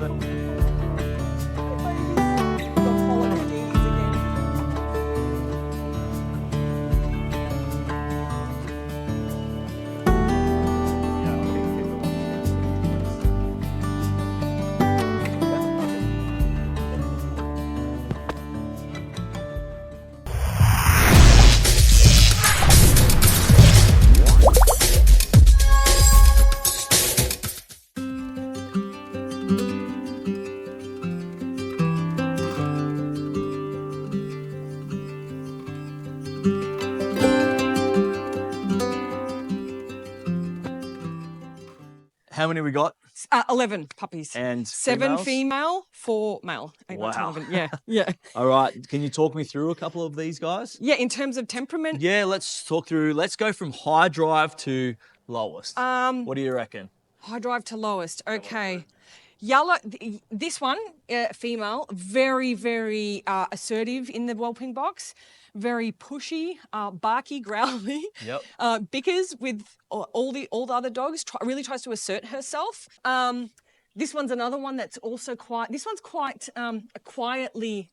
love it. How many we got? 11 puppies. And 7 females? female, 4 male. 8, 9, 10, Wow. 11. Yeah, yeah. All right. Can you talk me through a couple of these guys? Yeah, in terms of temperament. Yeah, let's talk through. Let's go from high drive to lowest. What do you reckon? High drive to lowest. Okay. Yellow, this one, female, very, very assertive in the whelping box, very pushy, barky, growly. Yep. Bickers with all the other dogs. Really tries to assert herself. This one's another one that's also quite. This one's quite quietly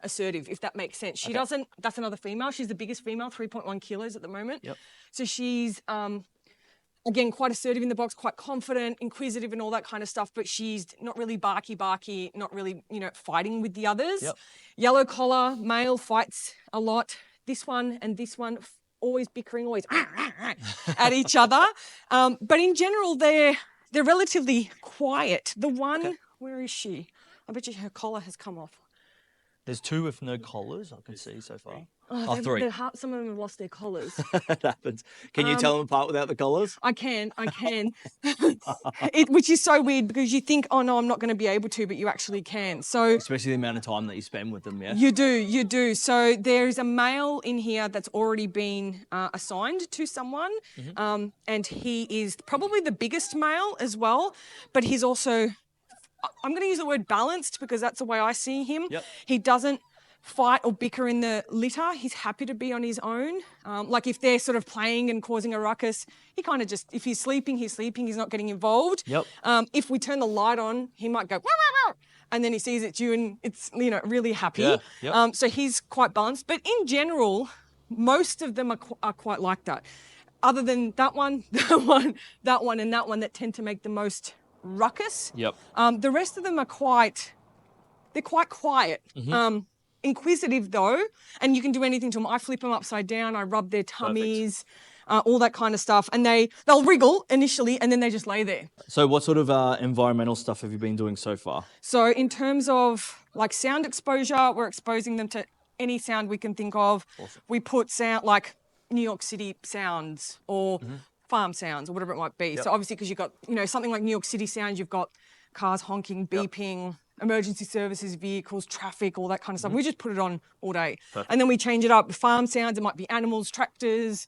assertive, if that makes sense. She doesn't. That's another female. She's the biggest female, 3.1 kilos at the moment. Yep. So she's. Again, quite assertive in the box, quite confident, inquisitive and all that kind of stuff, but she's not really barky, not really, fighting with the others. Yep. Yellow collar, male, fights a lot. This one and this one, always bickering, always at each other. But in general, they're relatively quiet. The one, where is she? I bet you her collar has come off. There's 2 with no collars I can see so far. Oh, 3. Some of them have lost their collars. That happens. Can you tell them apart without the collars? I can. Which is so weird because you think, oh no, I'm not going to be able to, but you actually can. So Especially the amount of time that you spend with them, yeah? you do. So there's a male in here that's already been assigned to someone, and he is probably the biggest male as well, but he's also, I'm going to use the word balanced because that's the way I see him. Yep. He doesn't fight or bicker in the litter. He's happy to be on his own. Like if they're sort of playing and causing a ruckus, he kind of just, if he's sleeping, he's not getting involved. Yep. If we turn the light on, he might go, "Wow, wow, wow," and then he sees it's you and it's, really happy. Yeah. Yep. So he's quite balanced. But in general, most of them are quite like that. Other than that one, and that one that tend to make the most ruckus. Yep. The rest of them are quite quiet. Inquisitive though, and you can do anything to them. I flip them upside down, I rub their tummies, all that kind of stuff, and they'll wriggle initially and then they just lay there. So what sort of environmental stuff have you been doing so far? So in terms of like sound exposure, we're exposing them to any sound we can think of. Awesome. We put sound like New York City sounds or farm sounds or whatever it might be. Yep. So obviously because you've got, something like New York City sounds, you've got cars honking, beeping, emergency services, vehicles, traffic, all that kind of stuff. We just put it on all day. Perfect. And then we change it up. Farm sounds, it might be animals, tractors,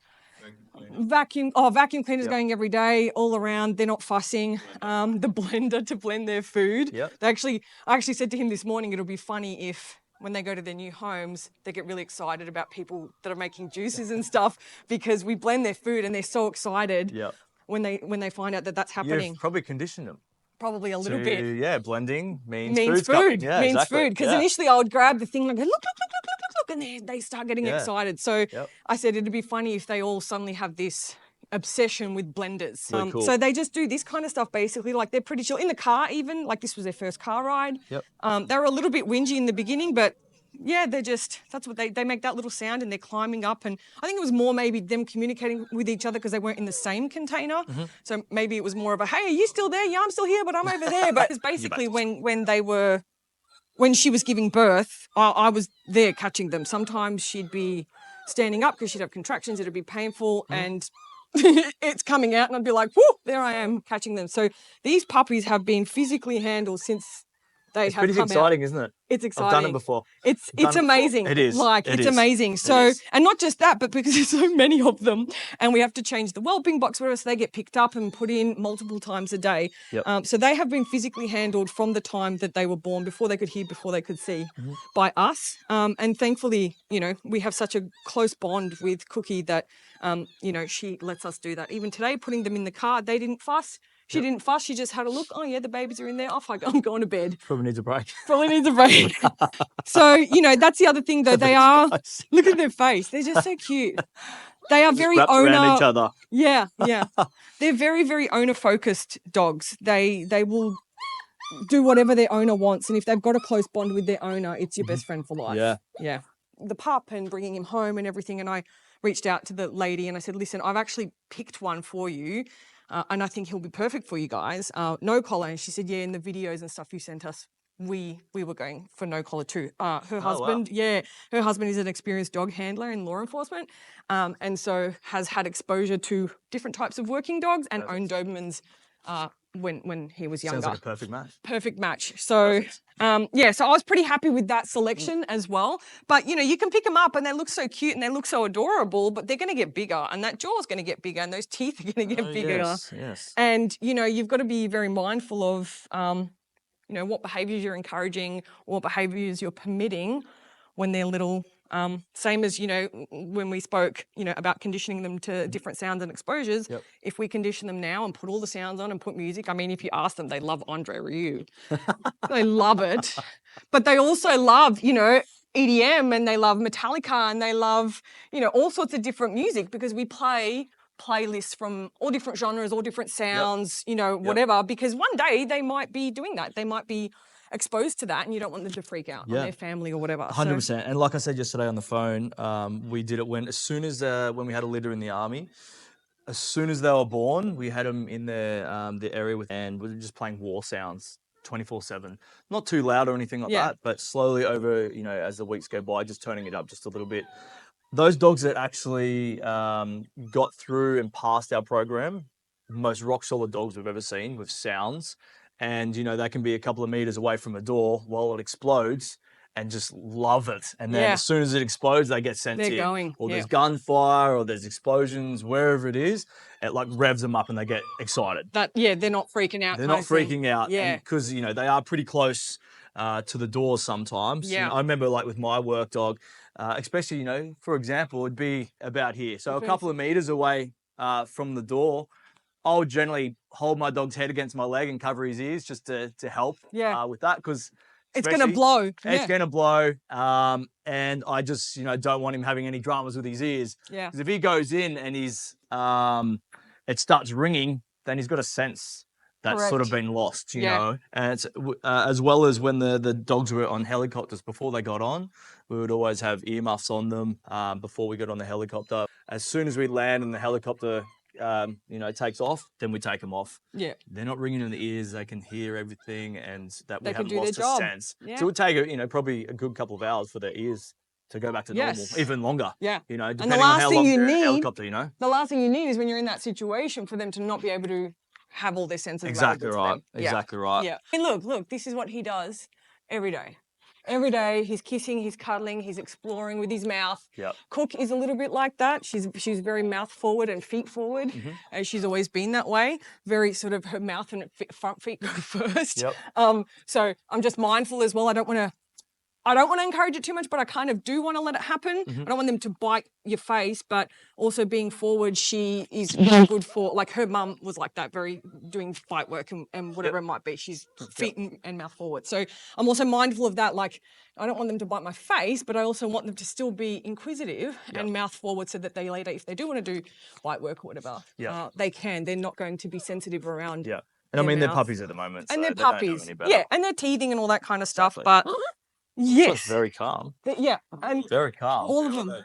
vacuum cleaners going every day, all around. They're not fussing. The blender to blend their food. Yep. I actually said to him this morning, it'll be funny if when they go to their new homes, they get really excited about people that are making juices and stuff because we blend their food and they're so excited when they find out that that's happening. You've probably conditioned them. Probably a little bit. Yeah, blending means food. Yeah, means exactly. food. Because initially I would grab the thing and go, look, and they start getting excited. So I said it'd be funny if they all suddenly have this obsession with blenders. Really cool. So they just do this kind of stuff basically. Like they're pretty chill. In the car even, like this was their first car ride. Yep. They were a little bit whingy in the beginning, but yeah, that's what they make that little sound and they're climbing up. And I think it was more maybe them communicating with each other because they weren't in the same container. So maybe it was more of a, hey, are you still there? Yeah, I'm still here, but I'm over there. But it's basically when she was giving birth, I was there catching them. Sometimes she'd be standing up because she'd have contractions. It'd be painful and it's coming out and I'd be like, whoo, there I am catching them. So these puppies have been physically handled since they have come out. It's pretty exciting, isn't it? It's exciting. I've done it before. It's amazing. It is. It's amazing. So, and not just that, but because there's so many of them and we have to change the whelping box for us, they get picked up and put in multiple times a day. Yep. So they have been physically handled from the time that they were born, before they could hear, before they could see, by us. And thankfully, we have such a close bond with Cookie that, she lets us do that. Even today, putting them in the car, they didn't fuss. She didn't fuss. She just had a look. Oh, yeah, the babies are in there. Off I go. I'm going to bed. Probably needs a break. Probably needs a break. So, you know, that's the other thing, though. They are, look at their face. They're just so cute. They are very Wrapped around each other. Yeah, yeah. They're very, very owner-focused dogs. They will do whatever their owner wants. And if they've got a close bond with their owner, it's your best friend for life. Yeah. Yeah. The pup and bringing him home and everything. And I reached out to the lady and I said, listen, I've actually picked one for you. And I think he'll be perfect for you guys. No collar. And she said, yeah, in the videos and stuff you sent us, we were going for no collar too. Her husband, her husband is an experienced dog handler in law enforcement. And so has had exposure to different types of working dogs and owned Dobermans when he was younger. Sounds like a perfect match. Perfect match. So, so I was pretty happy with that selection as well. But, you know, you can pick them up and they look so cute and they look so adorable, but they're going to get bigger and that jaw's going to get bigger and those teeth are going to get bigger. Yes. And, you know, you've got to be very mindful of, you know, what behaviours you're encouraging or what behaviours you're permitting when they're little. Same as, you know, when we spoke, you know, about conditioning them to different sounds and exposures. Yep. If we condition them now and put all the sounds on and put music, I mean, if you ask them, they love Andre Rieu. They love it. But they also love, you know, EDM and they love Metallica and they love, you know, all sorts of different music because we play playlists from all different genres, all different sounds, you know, whatever, because one day they might be doing that. They might be exposed to that and you don't want them to freak out on their family or whatever. 100%. So, and like I said yesterday on the phone, we did it as soon as when we had a litter in the army, as soon as they were born, we had them in the area and we were just playing war sounds 24/7. Not too loud or anything like that, but slowly over, you know, as the weeks go by, just turning it up just a little bit. Those dogs that actually got through and passed our program, most rock solid dogs we've ever seen with sounds. And, you know, they can be a couple of meters away from a door while it explodes and just love it. And then as soon as it explodes, they get sent to going. Or there's gunfire or there's explosions, wherever it is, it like revs them up and they get excited. They're not freaking out. They're not freaking out. Yeah. Because, you know, they are pretty close to the doors sometimes. Yeah. You know, I remember like with my work dog, especially, you know, for example, it'd be about here. So a couple of meters away from the door, I would generally hold my dog's head against my leg and cover his ears just to help with that because it's going to blow. It's going to blow. And I just, you know, don't want him having any dramas with his ears. Yeah. Because if he goes in and it starts ringing, then he's got a sense that's sort of been lost, you know. And it's, as well as when the dogs were on helicopters before they got on, we would always have earmuffs on them before we got on the helicopter. As soon as we land and the helicopter you know, takes off, then we take them off. Yeah. They're not ringing in the ears. They can hear everything and that we haven't lost a sense. Yeah. So it would take, you know, probably a good couple of hours for their ears to go back to normal, even longer. Yeah. You know, depending on how long the helicopter, you know. The last thing you need is when you're in that situation for them to not be able to have all their senses exactly right. Exactly right. Yeah. And look, this is what he does every day. Every day he's kissing, he's cuddling, he's exploring with his mouth. Yep. Cook is a little bit like that. She's very mouth forward and feet forward. As she's always been that way. Very sort of her mouth and front feet go first. Yep. So I'm just mindful as well. I don't want to encourage it too much, but I kind of do want to let it happen. I don't want them to bite your face, but also being forward, she is very good for, like her mum was like that, very doing fight work and whatever it might be. She's feet and mouth forward. So I'm also mindful of that. Like, I don't want them to bite my face, but I also want them to still be inquisitive and mouth forward so that they later, if they do want to do fight work or whatever, they can. They're not going to be sensitive around. Yeah. And I mean, they're puppies at the moment. And they're puppies. And they're teething and all that kind of stuff. But yes. It's very calm. And very calm. All of them.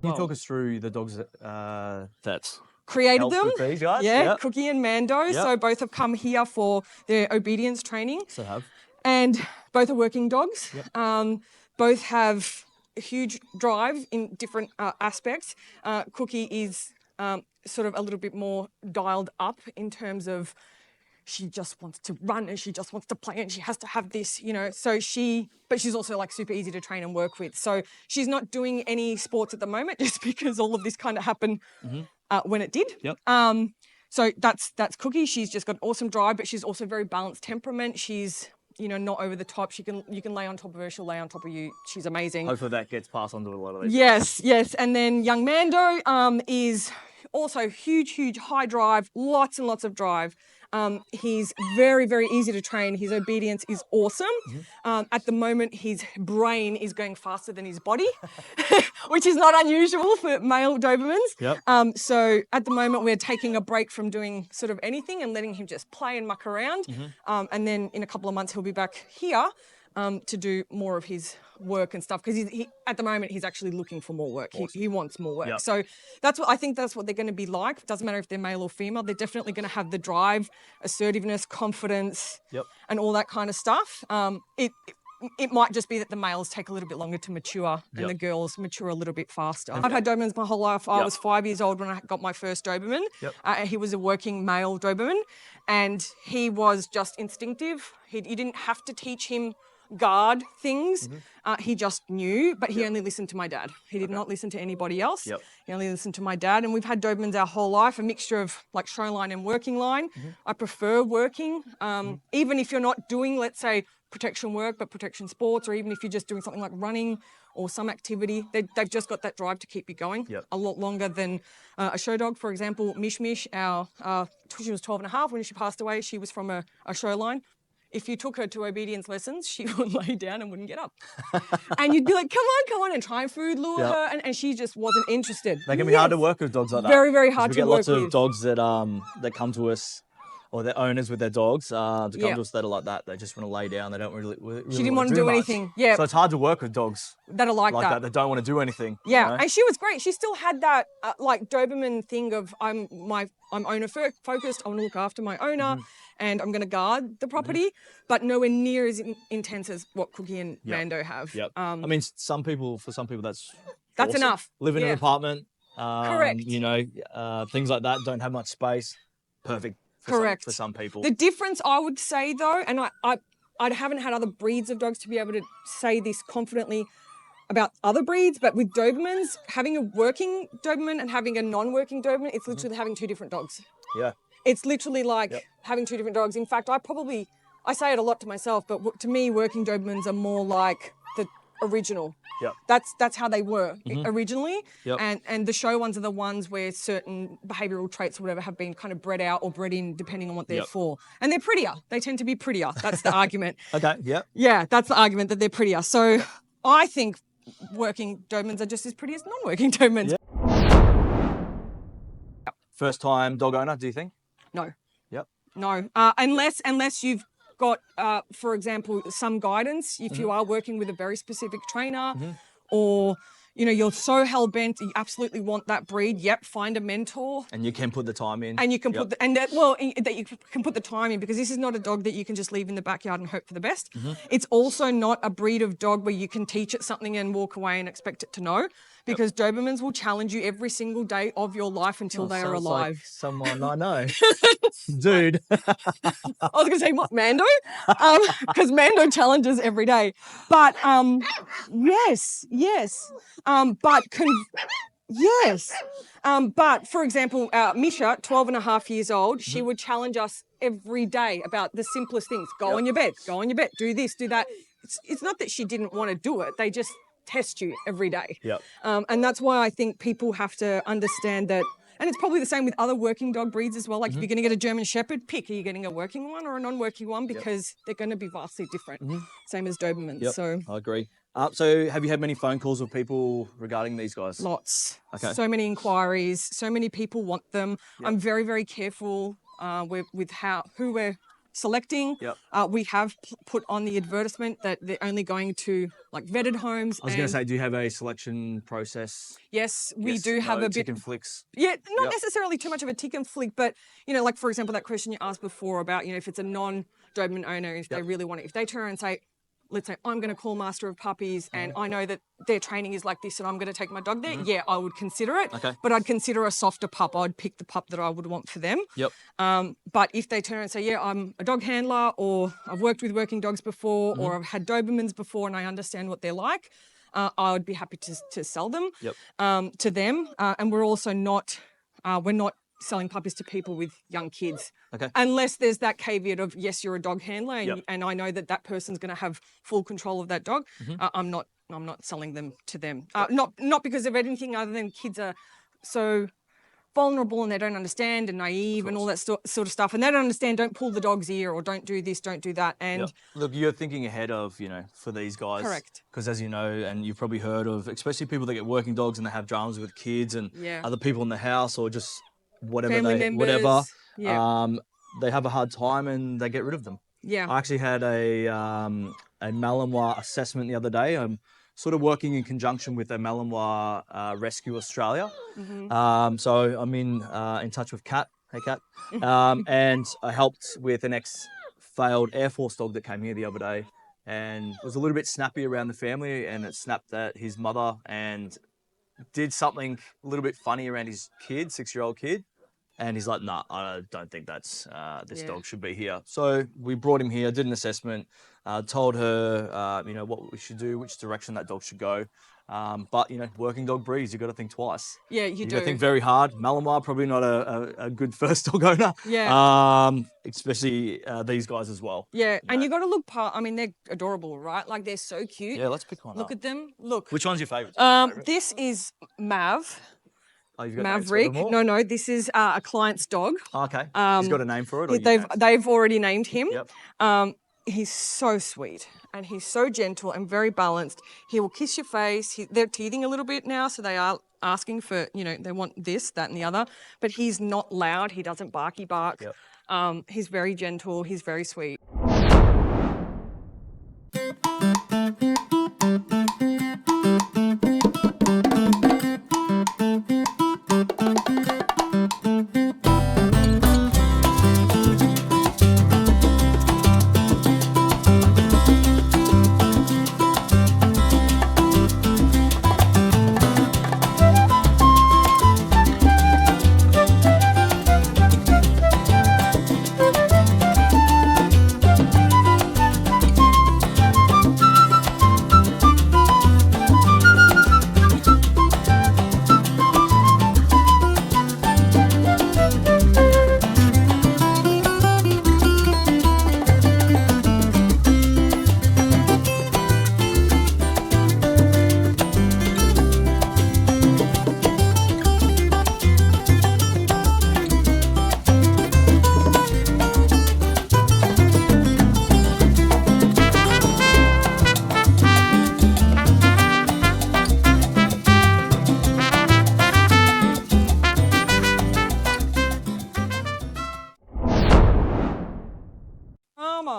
Can you talk us through the dogs that created them? These guys? Yeah, Cookie and Mando. So both have come here for their obedience training. So have. And both are working dogs. Both have a huge drive in different aspects. Cookie is sort of a little bit more dialed up in terms of she just wants to run and she just wants to play and she has to have this, you know. But she's also like super easy to train and work with. So she's not doing any sports at the moment just because all of this kind of happened when it did. Yep. So that's Cookie. She's just got awesome drive, but she's also very balanced temperament. She's, you know, not over the top. You can lay on top of her. She'll lay on top of you. She's amazing. Hopefully that gets passed on to a lot of these. Yes. And then young Mando is also huge, high drive, lots and lots of drive. He's very, very easy to train. His obedience is awesome. At the moment, his brain is going faster than his body, which is not unusual for male Dobermans. Yep. So at the moment, we're taking a break from doing sort of anything and letting him just play and muck around. And then in a couple of months, he'll be back here to do more of his work and stuff, because he at the moment he's actually looking for more work. Awesome. He wants more work. Yep. So that's what I think. That's what they're going to be like. It doesn't matter if they're male or female. They're definitely going to have the drive, assertiveness, confidence, and all that kind of stuff. It might just be that the males take a little bit longer to mature and the girls mature a little bit faster. I've had Dobermans my whole life. I was 5 years old when I got my first Doberman. He was a working male Doberman, and he was just instinctive. You didn't have to teach him guard things. He just knew, but he only listened to my dad. He did not listen to anybody else. He only listened to my dad. And we've had Dobermans our whole life, a mixture of like show line and working line. I prefer working, even if you're not doing, let's say, protection work, but protection sports, or even if you're just doing something like running or some activity, they've just got that drive to keep you going a lot longer than a show dog. For example, Mish, she was 12 and a half when she passed away. She was from a show line. If you took her to obedience lessons, she would lay down and wouldn't get up. And you'd be like, come on, and try and food lure her. And she just wasn't interested. They can be hard to work with dogs like that. Very, very hard to work with. We get lots of dogs that come to us, or their owners with their dogs, to come to us that are like that. They just want to lay down. They don't really she didn't want to do anything. Yeah. So it's hard to work with dogs that are like that. They don't want to do anything. Yeah. You know? And she was great. She still had that like Doberman thing of I'm owner focused. I want to look after my owner, and I'm going to guard the property, but nowhere near as intense as what Cookie and Mando have. I mean, for some people, that's awesome. Enough. Live in an apartment. Correct. You know, things like that. Don't have much space. Perfect. For some people. The difference, I would say, though, and I haven't had other breeds of dogs to be able to say this confidently about other breeds, but with Dobermans, having a working Doberman and having a non-working Doberman, it's literally having two different dogs. Yeah. It's literally like having two different dogs. In fact, I say it a lot to myself, but to me, working Dobermans are more like the original. That's how they were originally. And the show ones are the ones where certain behavioural traits or whatever have been kind of bred out or bred in depending on what they're for. And they're prettier. They tend to be prettier. That's the argument. Yeah, that's the argument, that they're prettier. So I think working Dobermans are just as pretty as non-working Dobermans. First time dog owner, do you think? No. Yep. No. Unless you've got, for example, some guidance, if you are working with a very specific trainer, or you know, you're so hell-bent, you absolutely want that breed, find a mentor. And you can put the time in. And you can that you can put the time in, because this is not a dog that you can just leave in the backyard and hope for the best. It's also not a breed of dog where you can teach it something and walk away and expect it to know, because Dobermans will challenge you every single day of your life until they are alive. Like someone I know. Dude. I was going to say, what, Mando? Because Mando challenges every day. But yes. But for example, Misha, 12 and a half years old, she would challenge us every day about the simplest things. Go on your bed, do this, do that. It's not that she didn't want to do it. They just test you every day. And that's why I think people have to understand that. And it's probably the same with other working dog breeds as well. Like if you're going to get a German Shepherd, are you getting a working one or a non-working one? Because they're going to be vastly different. Same as Dobermans. So I agree. So have you had many phone calls with people regarding these guys? Lots. Okay. So many inquiries. So many people want them. I'm very, very careful with who we're selecting. We have put on the advertisement that they're only going to like vetted homes. I was going to say, do you have a selection process? Yes, we do have a bit. Tick and flicks. Yeah, not necessarily too much of a tick and flick, but you know, like for example, that question you asked before about, you know, if it's a non-Doberman owner, if they really want it, if they turn around and say, let's say I'm going to call Master of Puppies and I know that their training is like this and I'm going to take my dog there, I would consider it. Okay. But I'd consider a softer pup. I'd pick the pup that I would want for them. But if they turn around and say, I'm a dog handler, or I've worked with working dogs before, or I've had Dobermans before and I understand what they're like, I would be happy to sell them to them. And we're also not selling puppies to people with young kids. Okay. Unless there's that caveat of, yes, you're a dog handler and I know that person's going to have full control of that dog. I'm not selling them to them. Not because of anything other than kids are so vulnerable and they don't understand and naive and all that sort of stuff. And they don't understand, don't pull the dog's ear or don't do this, don't do that. And look, you're thinking ahead of, for these guys. Correct. Because as you know, and you've probably heard of, especially people that get working dogs and they have dramas with kids and other people in the house or just whatever Family members. they have a hard time and they get rid of them. Yeah. I actually had a Malinois assessment the other day. I'm sort of working in conjunction with a Malinois Rescue Australia. So I'm in touch with Kat. Hey, Kat. And I helped with an ex-failed Air Force dog that came here the other day and was a little bit snappy around the family, and it snapped at his mother and did something a little bit funny around his kid, 6-year-old kid. And he's like, nah, I don't think that's this dog should be here. So we brought him here, did an assessment, told her, what we should do, which direction that dog should go. But, working dog breeds, you've got to think twice. Yeah, you do. You've got to think very hard. Malinois, probably not a good first dog owner. Yeah. Especially these guys as well. Yeah, and you got to look they're adorable, right? Like, they're so cute. Yeah, let's pick one Look at them. Look. Which one's your favourite? This is Mav. Oh, you've got Maverick. No, this is a client's dog. Oh, okay. He's got a name for it? Or they've already named him. Yep. He's so sweet and he's so gentle and very balanced. He will kiss your face. They're teething a little bit now, so they are asking for, they want this, that and the other. But he's not loud. He doesn't barky bark. Yep. He's very gentle. He's very sweet.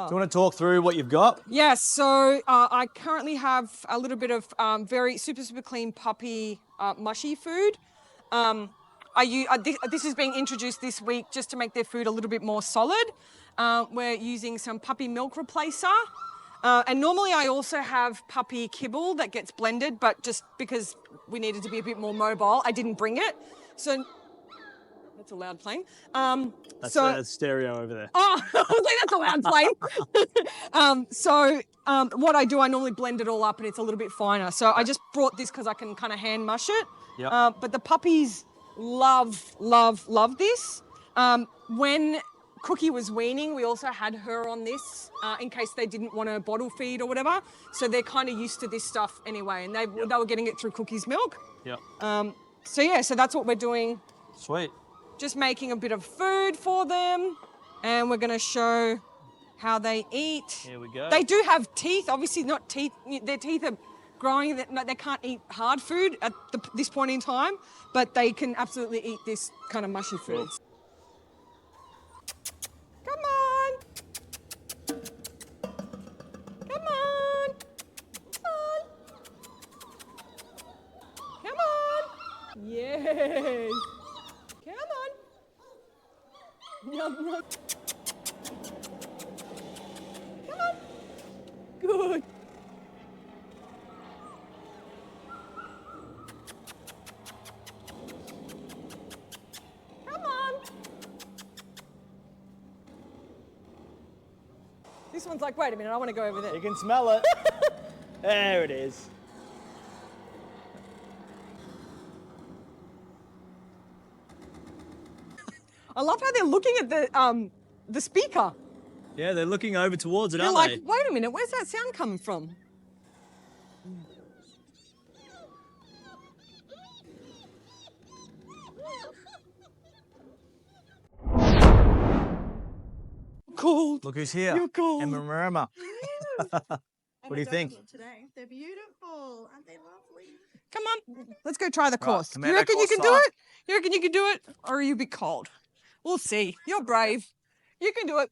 Do you want to talk through what you've got? Yes, so I currently have a little bit of very super clean puppy mushy food. This is being introduced this week just to make their food a little bit more solid. We're using some puppy milk replacer. And normally I also have puppy kibble that gets blended, but just because we needed to be a bit more mobile, I didn't bring it. So that's a loud plane. That's a stereo over there. Oh, I was like, that's a loud plane. What I do, I normally blend it all up and it's a little bit finer. So I just brought this because I can kind of hand mush it. Yep. But the puppies love this. When Cookie was weaning, we also had her on this in case they didn't want to bottle feed or whatever. So they're kind of used to this stuff anyway, and they were getting it through Cookie's milk. Yep. So that's what we're doing. Sweet. Just making a bit of food for them, and we're going to show how they eat. Here we go. They do have teeth, obviously not teeth. Their teeth are growing. They can't eat hard food at this point in time, but they can absolutely eat this kind of mushy food. Come on. Come on. Come on. Come on. Yes. Come on. Yum, yum. Come on. Good. Come on. This one's like, wait a minute, I want to go over there. You can smell it. There it is. I love how they're looking at the speaker. Yeah, they're looking over towards it, They're aren't like, they? wait a minute, where's that sound coming from? cold. Look who's here. You're cold. Emma Marama. What do you think? Today. They're beautiful. Aren't they lovely? Come on, let's go try the course. Right, You reckon you course can do time. it? You reckon you can do it? Or are you a bit cold? We'll see. You're brave. You can do it.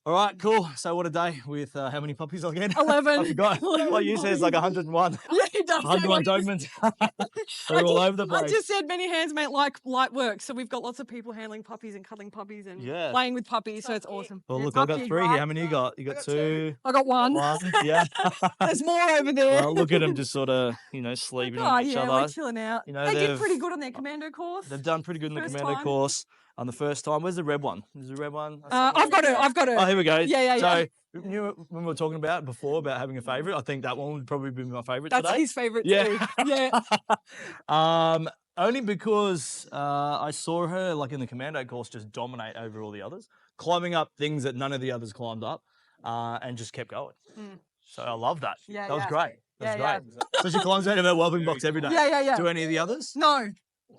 All right, cool. So what a day with how many puppies again? 11. I forgot. What you said is like 101. Yeah, he does. 101 Dobermans. They're all over the place. I just said many hands make light work. So we've got lots of people handling puppies and cuddling puppies and playing with puppies. So it's awesome. Well, look, I've got 3 here. How many you got? You got 2? I got 1. Yeah. There's more over there. Well, look at them just sort of, sleeping on each other. We're chilling out. You know, they did pretty good on their commando course. They've done pretty good in the commando course on the first time. Where's the red one? Is the red one? I've got it. Oh, here we go. Yeah. So, when we were talking about before about having a favourite, I think that one would probably be my favourite today. That's his favourite too. Yeah. Only because I saw her like in the commando course just dominate over all the others, climbing up things that none of the others climbed up, and just kept going. So I love that. Yeah, that was great. That was great. Yeah. So she climbs out of her wellbeing box every day. Yeah. Do any of the others? No.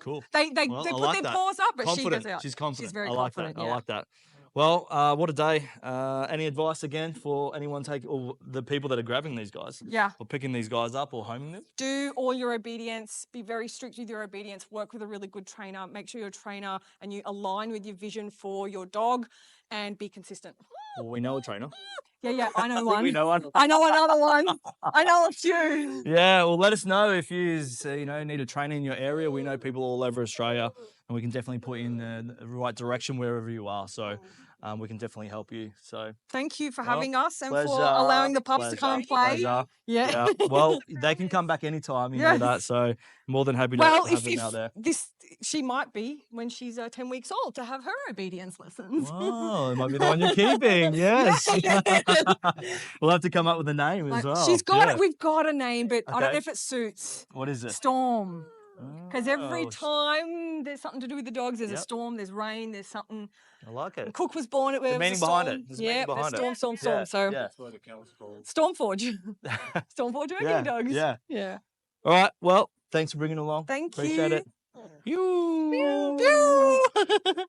Cool. They put their paws up, but confident. She goes out. She's confident. She's very confident. confident. I like that. Well, what a day. Any advice again for anyone or the people that are grabbing these guys? Yeah. Or picking these guys up or homing them? Do all your obedience. Be very strict with your obedience. Work with a really good trainer. Make sure you're a trainer and you align with your vision for your dog and be consistent. Well, we know a trainer. Yeah, I know one. We know one. I know another one. I know a few. Yeah, well, let us know if you need a trainer in your area. We know people all over Australia, and we can definitely put you in the right direction wherever you are. So we can definitely help you. So thank you for having us and pleasure, for allowing the pups to come and play. Pleasure. Yeah. Well, they can come back anytime. You know that. So more than happy to have them out there. she might be when she's 10 weeks old to have her obedience lessons. Oh, it might be the one you're keeping. Yes. We'll have to come up with a name as well. She's got it. We've got a name, but I don't know if it suits. What is it? Storm. Because every Oh, time there's something to do with the dogs, there's a storm, there's rain, there's something. I like it. Cook was born. It was The meaning behind it. There's a meaning behind it. Storm. Yeah, So that's what the account's called. Stormforge. Stormforge Working Dogs. Yeah. Yeah. All right. Well, thanks for bringing it along. Thank Appreciate you. it. You. Pew, pew.